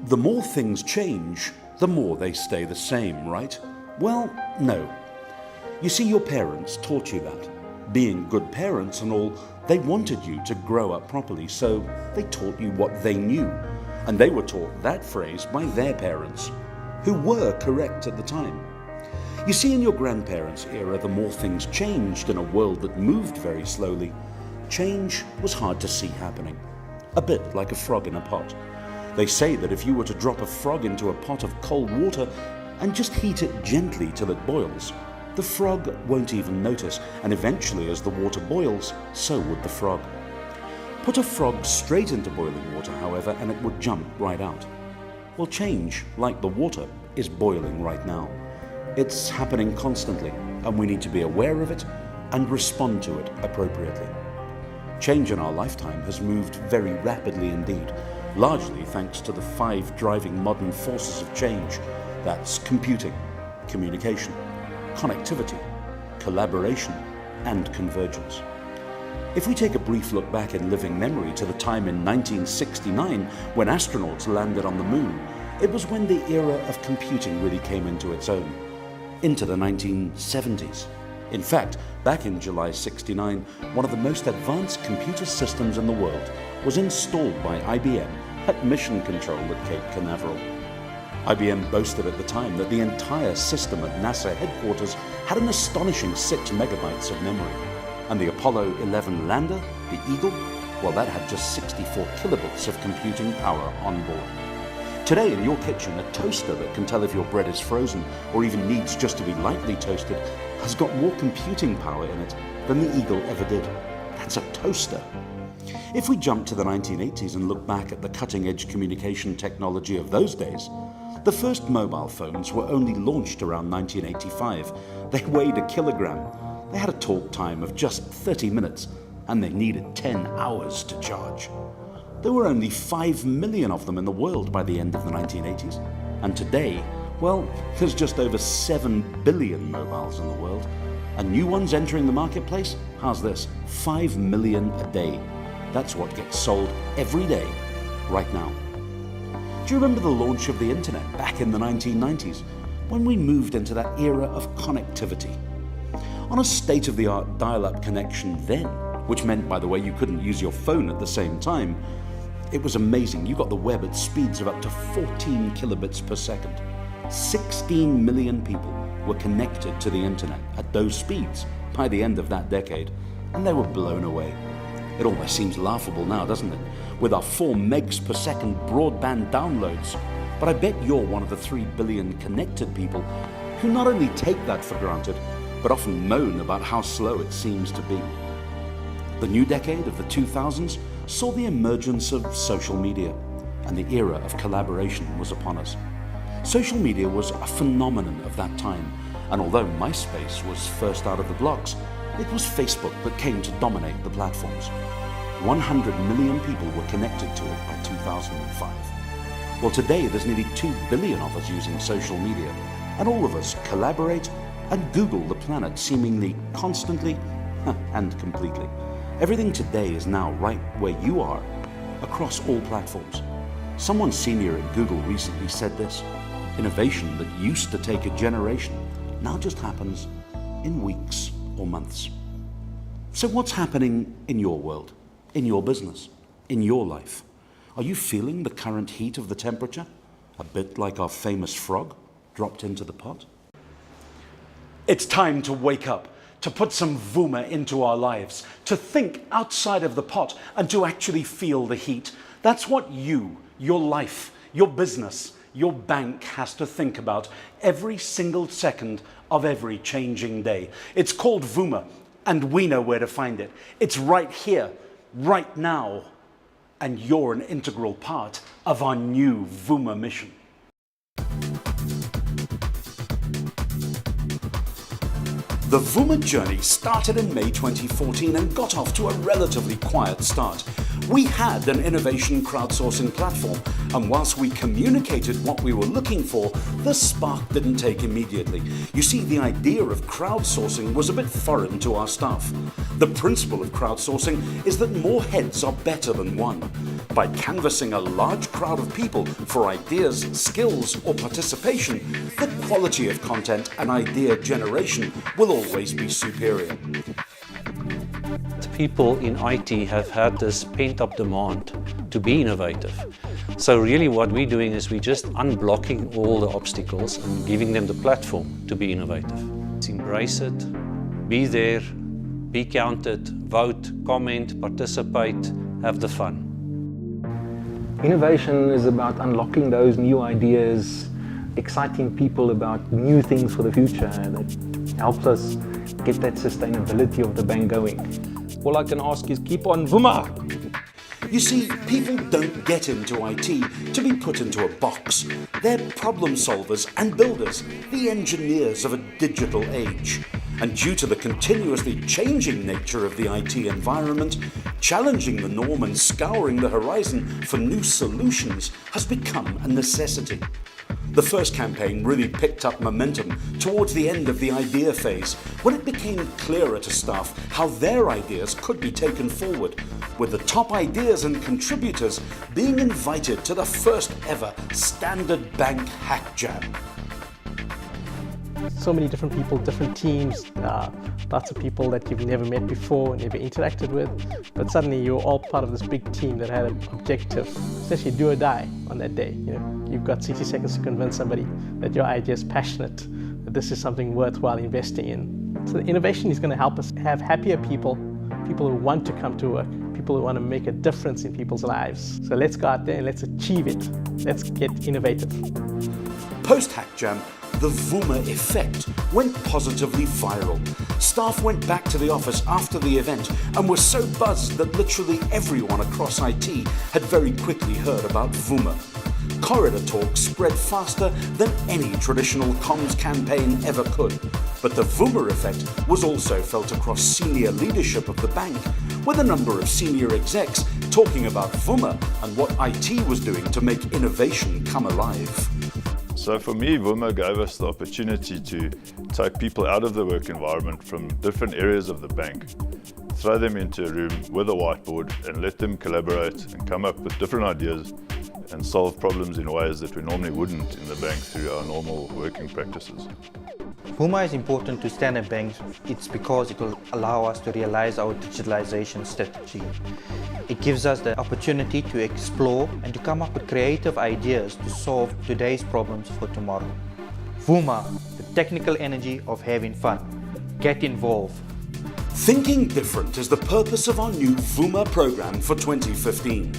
The more things change, the more they stay the same, right? Well, no. You see, your parents taught you that. Being good parents and all, they wanted you to grow up properly, so they taught you what they knew. And they were taught that phrase by their parents, who were correct at the time. You see, in your grandparents' era, the more things changed in a world that moved very slowly, change was hard to see happening. A bit like a frog in a pot. They say that if you were to drop a frog into a pot of cold water and just heat it gently till it boils, the frog won't even notice, and eventually as the water boils, so would the frog. Put a frog straight into boiling water, however, and it would jump right out. Well, change, like the water, is boiling right now. It's happening constantly, and we need to be aware of it and respond to it appropriately. Change in our lifetime has moved very rapidly indeed, largely thanks to the 5 driving modern forces of change. That's computing, communication, connectivity, collaboration, and convergence. If we take a brief look back in living memory to the time in 1969 when astronauts landed on the moon, it was when the era of computing really came into its own, into the 1970s. In fact, back in July '69, one of the most advanced computer systems in the world was installed by IBM at Mission Control at Cape Canaveral. IBM boasted at the time that the entire system at NASA headquarters had an astonishing 6 megabytes of memory. And the Apollo 11 lander, the Eagle, well, that had just 64 kilobits of computing power on board. Today in your kitchen, a toaster that can tell if your bread is frozen or even needs just to be lightly toasted has got more computing power in it than the Eagle ever did. That's a toaster. If we jump to the 1980s and look back at the cutting-edge communication technology of those days, the first mobile phones were only launched around 1985. They weighed a kilogram. They had a talk time of just 30 minutes, and they needed 10 hours to charge. There were only 5 million of them in the world by the end of the 1980s. And today, well, there's just over 7 billion mobiles in the world. And new ones entering the marketplace? How's this? 5 million a day. That's what gets sold every day, right now. Do you remember the launch of the internet back in the 1990s, when we moved into that era of connectivity? On a state-of-the-art dial-up connection then, which meant, by the way, you couldn't use your phone at the same time, it was amazing. You got the web at speeds of up to 14 kilobits per second. 16 million people were connected to the internet at those speeds by the end of that decade, and they were blown away. It almost seems laughable now, doesn't it, with our 4 megs per second broadband downloads. But I bet you're one of the 3 billion connected people who not only take that for granted, but often moan about how slow it seems to be. The new decade of the 2000s saw the emergence of social media, and the era of collaboration was upon us. Social media was a phenomenon of that time, and although MySpace was first out of the blocks, it was Facebook that came to dominate the platforms. 100 million people were connected to it by 2005. Well, today there's nearly 2 billion of us using social media, and all of us collaborate and Google the planet seemingly constantly and completely. Everything today is now right where you are, across all platforms. Someone senior at Google recently said this: innovation that used to take a generation now just happens in weeks or months. So what's happening in your world, in your business, in your life? Are you feeling the current heat of the temperature? A bit like our famous frog dropped into the pot? It's time to wake up, to put some Fuma into our lives, to think outside of the pot and to actually feel the heat. That's what you, your life, your business, your bank has to think about every single second of every changing day. It's called Fuma, and we know where to find it. It's right here, right now, and you're an integral part of our new Fuma mission. The Fuma journey started in May 2014 and got off to a relatively quiet start. We had an innovation crowdsourcing platform, and whilst we communicated what we were looking for, the spark didn't take immediately. You see, the idea of crowdsourcing was a bit foreign to our staff. The principle of crowdsourcing is that more heads are better than one. By canvassing a large crowd of people for ideas, skills, or participation, the quality of content and idea generation will always be superior. People in IT have had this pent-up demand to be innovative. So really what we're doing is we're just unblocking all the obstacles and giving them the platform to be innovative. Embrace it, be there, be counted, vote, comment, participate, have the fun. Innovation is about unlocking those new ideas, exciting people about new things for the future that helps us get that sustainability of the bank going. All I can ask is keep on Fuma. You see, people don't get into IT to be put into a box. They're problem solvers and builders, the engineers of a digital age. And due to the continuously changing nature of the IT environment, challenging the norm and scouring the horizon for new solutions has become a necessity. The first campaign really picked up momentum towards the end of the idea phase, when it became clearer to staff how their ideas could be taken forward, with the top ideas and contributors being invited to the first ever Standard Bank Hack Jam. So many different people, different teams, lots of people that you've never met before, never interacted with, but suddenly you're all part of this big team that had an objective, essentially do or die on that day. You know, you've got 60 seconds to convince somebody that your idea is passionate, that this is something worthwhile investing in. So the innovation is going to help us have happier people, people who want to come to work, people who want to make a difference in people's lives. So let's go out there and let's achieve it. Let's get innovative. Post-Hack Jam, the Fuma effect went positively viral. Staff went back to the office after the event and were so buzzed that literally everyone across IT had very quickly heard about Fuma. Corridor talk spread faster than any traditional comms campaign ever could. But the Fuma effect was also felt across senior leadership of the bank, with a number of senior execs talking about Fuma and what IT was doing to make innovation come alive. So for me, Fuma gave us the opportunity to take people out of the work environment from different areas of the bank, throw them into a room with a whiteboard and let them collaborate and come up with different ideas and solve problems in ways that we normally wouldn't in the bank through our normal working practices. Fuma is important to Standard Bank. It's because it will allow us to realize our digitalization strategy. It gives us the opportunity to explore and to come up with creative ideas to solve today's problems for tomorrow. Fuma, the technical energy of having fun. Get involved. Thinking different is the purpose of our new Fuma program for 2015.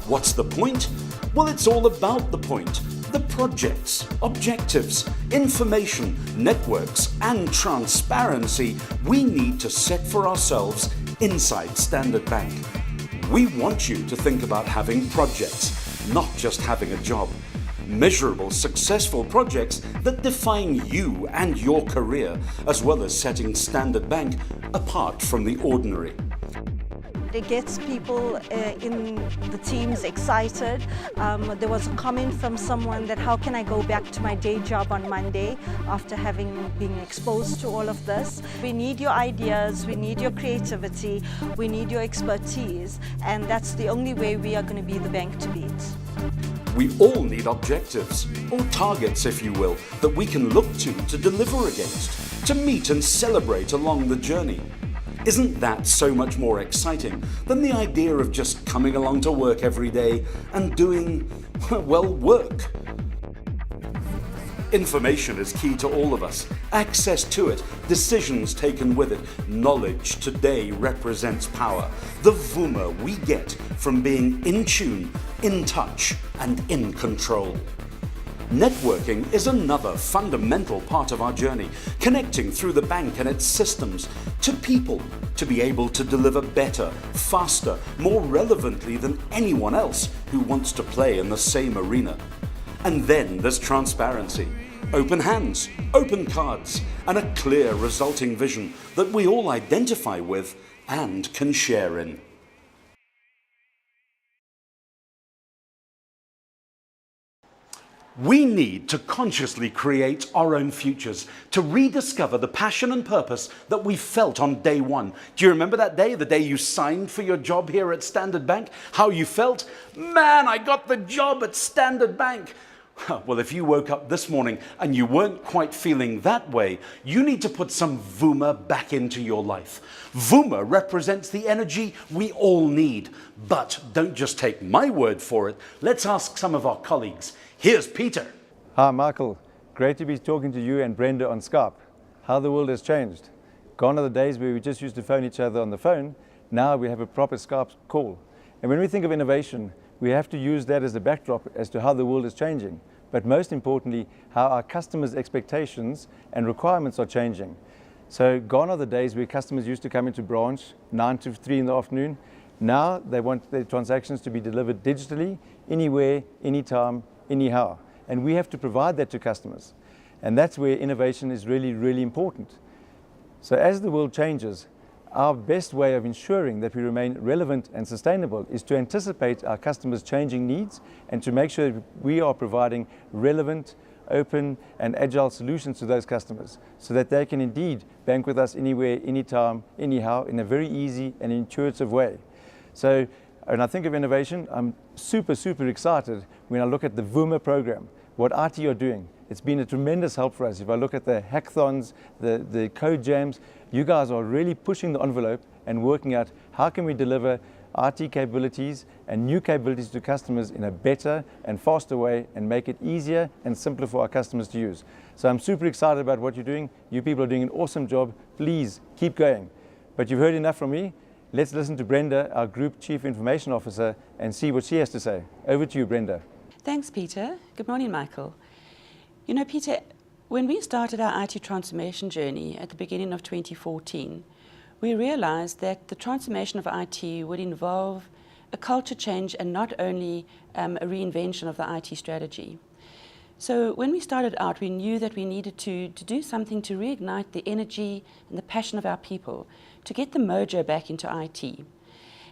What's the point? Well, it's all about the point. The projects, objectives, information, networks, and transparency we need to set for ourselves inside Standard Bank. We want you to think about having projects, not just having a job. Measurable, successful projects that define you and your career, as well as setting Standard Bank apart from the ordinary. It gets people in the teams excited. There was a comment from someone that how can I go back to my day job on Monday after having been exposed to all of this. We need your ideas, we need your creativity, we need your expertise, and that's the only way we are going to be the bank to beat. We all need objectives, or targets if you will, that we can look to deliver against, to meet and celebrate along the journey. Isn't that so much more exciting than the idea of just coming along to work every day and doing, well, work? Information is key to all of us. Access to it, decisions taken with it, knowledge today represents power. The Fuma we get from being in tune, in touch, and in control. Networking is another fundamental part of our journey, connecting through the bank and its systems to people to be able to deliver better, faster, more relevantly than anyone else who wants to play in the same arena. And then there's transparency. open hands, open cards, and a clear resulting vision that we all identify with and can share in. We need to consciously create our own futures, to rediscover the passion and purpose that we felt on day one. Do you remember that day, the day you signed for your job here at Standard Bank? How you felt? Man, I got the job at Standard Bank. Well, if you woke up this morning and you weren't quite feeling that way, you need to put some Fuma back into your life. Fuma represents the energy we all need. But don't just take my word for it. Let's ask some of our colleagues. Here's Peter. Hi, Michael. Great to be talking to you and Brenda on Skype. How the world has changed. Gone are the days where we just used to phone each other on the phone. Now we have a proper Skype call. And when we think of innovation, we have to use that as a backdrop as to how the world is changing. But most importantly, how our customers' expectations and requirements are changing. So gone are the days where customers used to come into branch 9 to 3 in the afternoon. Now they want their transactions to be delivered digitally, anywhere, anytime, anyhow. And we have to provide that to customers. And that's where innovation is really, really important. So as the world changes, our best way of ensuring that we remain relevant and sustainable is to anticipate our customers' changing needs and to make sure that we are providing relevant, open and agile solutions to those customers so that they can indeed bank with us anywhere, anytime, anyhow in a very easy and intuitive way. So when I think of innovation, I'm super, super excited when I look at the Fuma program, what IT are doing. It's been a tremendous help for us. If I look at the hackathons, the code jams, you guys are really pushing the envelope and working out how can we deliver IT capabilities and new capabilities to customers in a better and faster way and make it easier and simpler for our customers to use. So I'm super excited about what you're doing. You people are doing an awesome job. Please keep going. But you've heard enough from me. Let's listen to Brenda, our Group Chief Information Officer, and see what she has to say. Over to you, Brenda. Thanks, Peter. Good morning, Michael. You know, Peter, when we started our IT transformation journey at the beginning of 2014, we realized that the transformation of IT would involve a culture change and not only a reinvention of the IT strategy. So when we started out, we knew that we needed to do something to reignite the energy and the passion of our people, to get the mojo back into IT.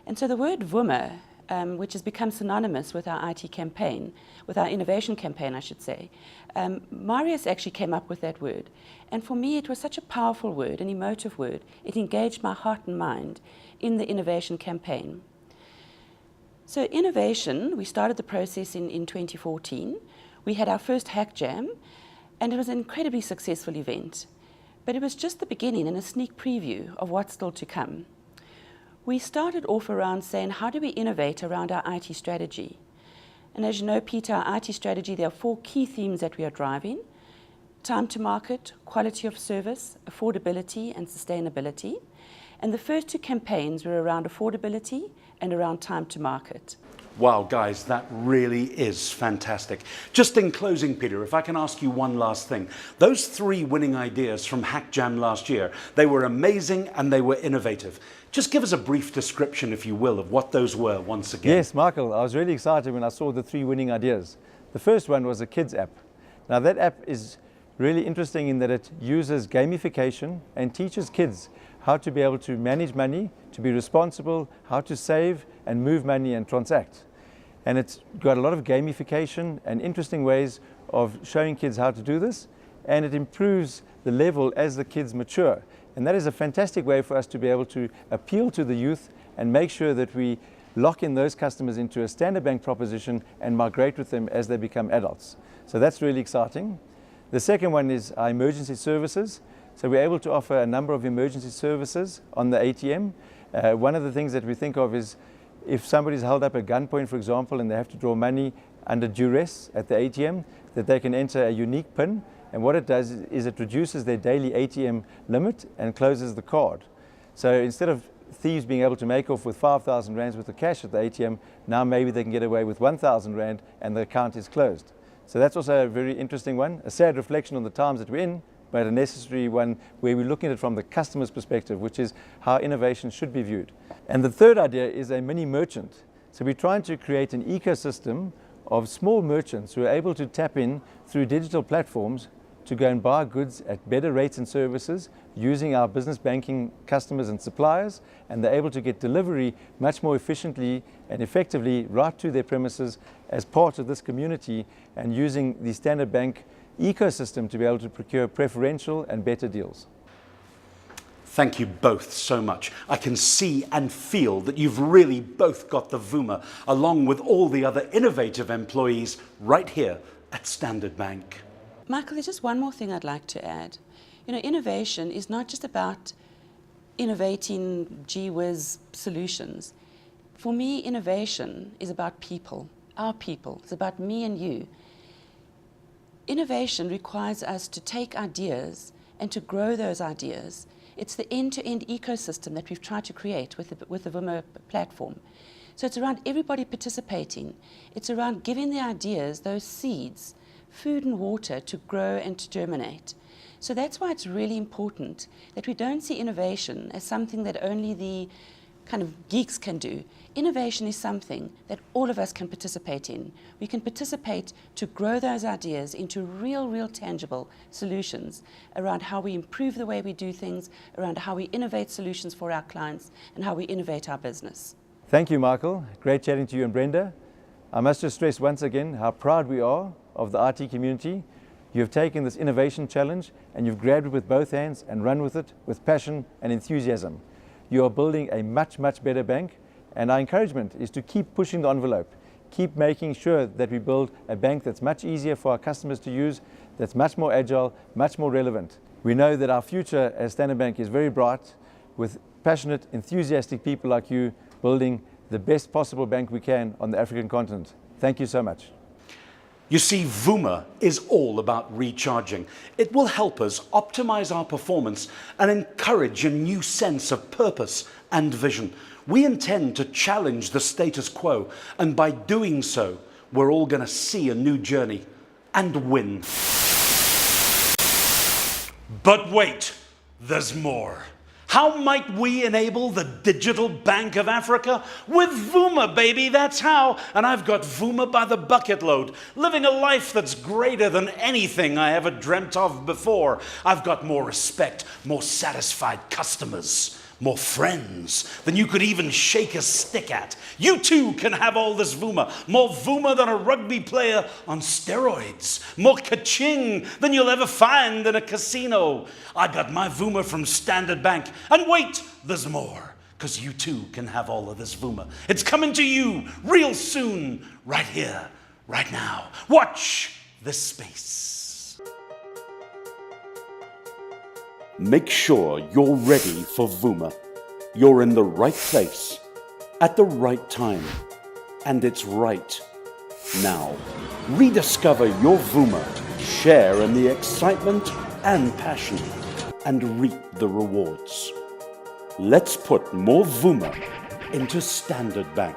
And so the word Fuma, which has become synonymous with our IT campaign, with our innovation campaign, I should say, Marius actually came up with that word. And for me, it was such a powerful word, an emotive word. It engaged my heart and mind in the innovation campaign. So innovation, we started the process in 2014. We had our first Hack Jam, and it was an incredibly successful event. But it was just the beginning and a sneak preview of what's still to come. We started off around saying, how do we innovate around our IT strategy? And as you know, Peter, our IT strategy, there are 4 key themes that we are driving: time to market, quality of service, affordability, and sustainability. And the first 2 campaigns were around affordability and around time to market. Wow, guys, that really is fantastic. Just in closing, Peter, if I can ask you one last thing. Those 3 winning ideas from Hack Jam last year, they were amazing and they were innovative. Just give us a brief description, if you will, of what those were once again. Yes, Michael, I was really excited when I saw the 3 winning ideas. The first one was a kids app. Now that app is really interesting in that it uses gamification and teaches kids how to be able to manage money, to be responsible, how to save and move money and transact. And it's got a lot of gamification and interesting ways of showing kids how to do this, and it improves the level as the kids mature. And that is a fantastic way for us to be able to appeal to the youth and make sure that we lock in those customers into a Standard Bank proposition and migrate with them as they become adults. So that's really exciting. The second one is our emergency services. So we're able to offer a number of emergency services on the ATM. One of the things that we think of is if somebody's held up at gunpoint, for example, and they have to draw money under duress at the ATM, that they can enter a unique PIN. And what it does is it reduces their daily ATM limit and closes the card. So instead of thieves being able to make off with 5,000 rands worth of cash at the ATM, now maybe they can get away with 1,000 rand and the account is closed. So that's also a very interesting one, a sad reflection on the times that we're in, but a necessary one where we're looking at it from the customer's perspective, which is how innovation should be viewed. And the third idea is a mini merchant. So we're trying to create an ecosystem of small merchants who are able to tap in through digital platforms to go and buy goods at better rates and services using our business banking customers and suppliers, and they're able to get delivery much more efficiently and effectively right to their premises as part of this community, and using the Standard Bank ecosystem to be able to procure preferential and better deals. Thank you both so much. I can see and feel that you've really both got the Fuma, along with all the other innovative employees right here at Standard Bank. Michael, there's just one more thing I'd like to add. You know, innovation is not just about innovating gee whiz solutions. For me, innovation is about people, our people. It's about me and you. Innovation requires us to take ideas and to grow those ideas. It's the end-to-end ecosystem that we've tried to create with the Fuma platform. So it's around everybody participating. It's around giving the ideas, those seeds, food and water to grow and to germinate. So that's why it's really important that we don't see innovation as something that only the kind of geeks can do. Innovation is something that all of us can participate in. We can participate to grow those ideas into real tangible solutions around how we improve the way we do things, around how we innovate solutions for our clients, and how we innovate our business. Thank you, Michael. Great chatting to you and Brenda. I must just stress once again how proud we are of the IT community. You have taken this innovation challenge and you've grabbed it with both hands and run with it with passion and enthusiasm. You are building a much better bank, and our encouragement is to keep pushing the envelope, keep making sure that we build a bank that's much easier for our customers to use, that's much more agile, much more relevant. We know that our future as Standard Bank is very bright, with passionate, enthusiastic people like you building the best possible bank we can on the African continent. Thank you so much. You see, Fuma is all about recharging. It will help us optimize our performance and encourage a new sense of purpose and vision. We intend to challenge the status quo, and by doing so, we're all going to see a new journey and win. But wait, there's more. How might we enable the digital Bank of Africa? With Fuma, baby, that's how. And I've got Fuma by the bucket load, living a life that's greater than anything I ever dreamt of before. I've got more respect, more satisfied customers, more friends than you could even shake a stick at. You too can have all this Fuma. More Fuma than a rugby player on steroids. More ka-ching than you'll ever find in a casino. I got my Fuma from Standard Bank. And wait, there's more. Because you too can have all of this Fuma. It's coming to you real soon, right here, right now. Watch this space. Make sure you're ready for Fuma. You're in the right place, at the right time, and it's right now. Rediscover your Fuma, share in the excitement and passion, and reap the rewards. Let's put more Fuma into Standard Bank.